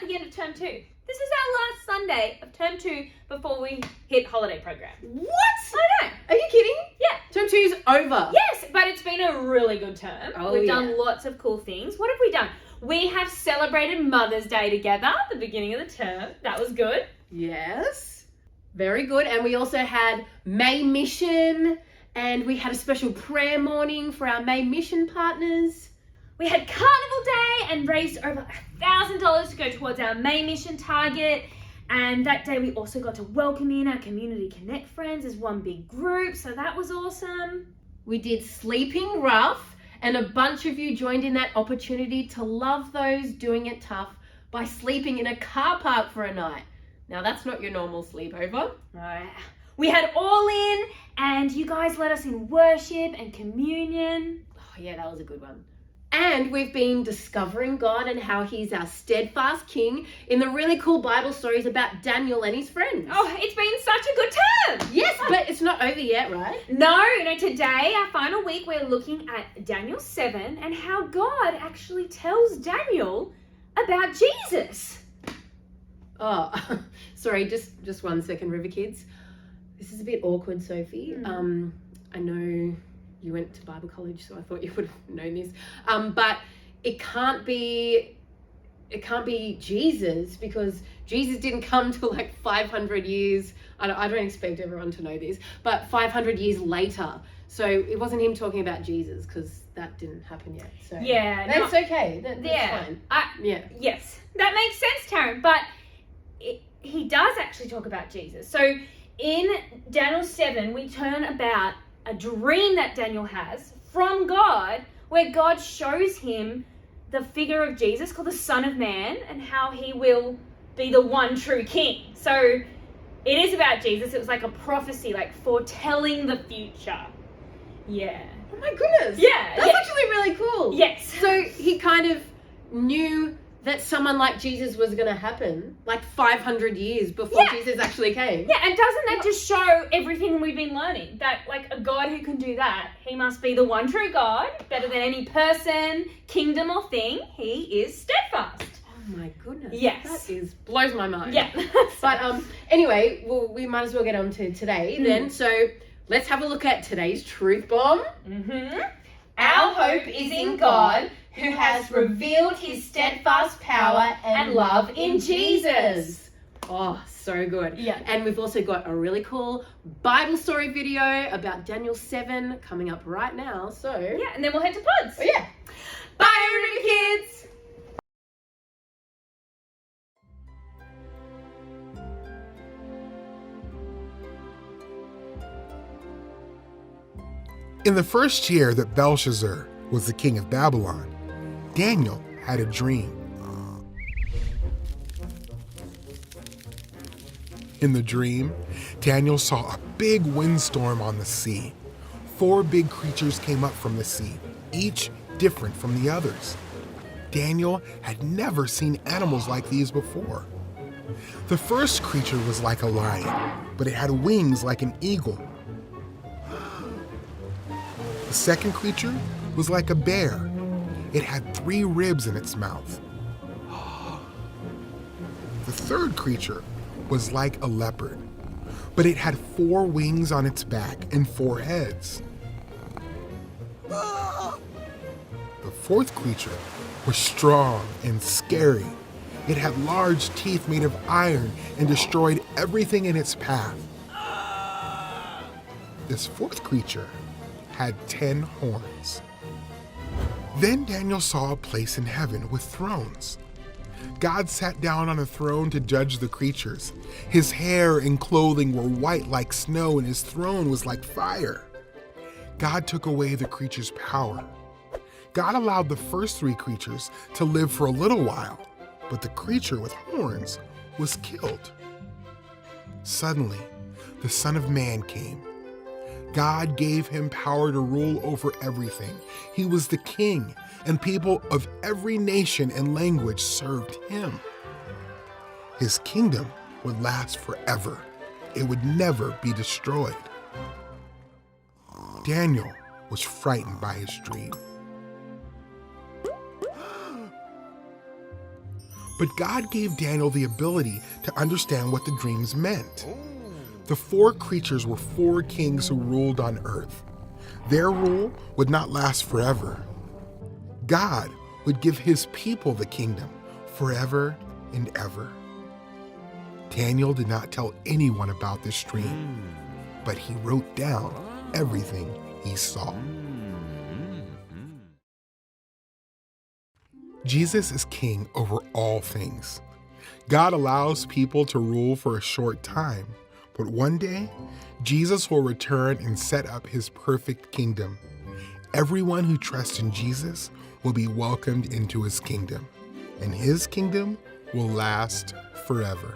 for the end of term 2. This is our last Sunday of term 2 before we hit holiday program. What? I know. Are you kidding? Yeah. Term 2's over. Yes, but it's been a really good term. Oh, We've yeah. done lots of cool things. What have we done? We have celebrated Mother's Day together at the beginning of the term. That was good. Yes. Very good. And we also had May Mission, and we had a special prayer morning for our May Mission partners. We had Carnival Day and raised over $1,000 to go towards our May Mission target. And that day we also got to welcome in our Community Connect friends as one big group. So that was awesome. We did Sleeping Rough, and a bunch of you joined in that opportunity to love those doing it tough by sleeping in a car park for a night. Now that's not your normal sleepover. Right. We had All In, and you guys led us in worship and communion. Oh yeah, that was a good one. And we've been discovering God and how he's our steadfast king in the really cool Bible stories about Daniel and his friends. Oh, it's been such a good term. Yes, but it's not over yet, right? No, today, our final week, we're looking at Daniel 7 and how God actually tells Daniel about Jesus. Oh, sorry, just 1 second, River Kids. This is a bit awkward, Sophie. I know you went to Bible college, so I thought you would have known this. But it can't be Jesus, because Jesus didn't come till like 500 years. I don't expect everyone to know this, but 500 years later. So it wasn't him talking about Jesus, because that didn't happen yet. So yeah, that's okay. That's fine. Yes, that makes sense, Taryn. But he does actually talk about Jesus. So in Daniel 7, we turn about a dream that Daniel has from God, where God shows him the figure of Jesus called the Son of Man and how he will be the one true king. So it is about Jesus. It was like a prophecy, like foretelling the future. Yeah. Oh my goodness. Yeah. That's actually really cool. Yes. So he kind of knew that someone like Jesus was going to happen like 500 years before Jesus actually came. Yeah, and doesn't that just show everything we've been learning? That like a God who can do that, he must be the one true God, better than any person, kingdom or thing. He is steadfast. Oh my goodness. Yes. That blows my mind. Yeah. But anyway, well, we might as well get on to today then. So let's have a look at today's truth bomb. Our hope is in God, who has revealed his steadfast power and love in Jesus. Oh, so good. Yeah. And we've also got a really cool Bible story video about Daniel 7 coming up right now. So yeah, and then we'll head to pods. Oh yeah. Bye, River Kids. In the first year that Belshazzar was the king of Babylon, Daniel had a dream. In the dream, Daniel saw a big windstorm on the sea. 4 big creatures came up from the sea, each different from the others. Daniel had never seen animals like these before. The first creature was like a lion, but it had wings like an eagle. The second creature was like a bear. It had 3 ribs in its mouth. The third creature was like a leopard, but it had 4 wings on its back and 4 heads. The fourth creature was strong and scary. It had large teeth made of iron and destroyed everything in its path. This fourth creature had 10 horns. Then Daniel saw a place in heaven with thrones. God sat down on a throne to judge the creatures. His hair and clothing were white like snow, and his throne was like fire. God took away the creatures' power. God allowed the first 3 creatures to live for a little while, but the creature with horns was killed. Suddenly, the Son of Man came. God gave him power to rule over everything. He was the king, and people of every nation and language served him. His kingdom would last forever. It would never be destroyed. Daniel was frightened by his dream. But God gave Daniel the ability to understand what the dreams meant. The 4 creatures were 4 kings who ruled on earth. Their rule would not last forever. God would give his people the kingdom forever and ever. Daniel did not tell anyone about this dream, but he wrote down everything he saw. Jesus is king over all things. God allows people to rule for a short time, but one day, Jesus will return and set up his perfect kingdom. Everyone who trusts in Jesus will be welcomed into his kingdom, and his kingdom will last forever.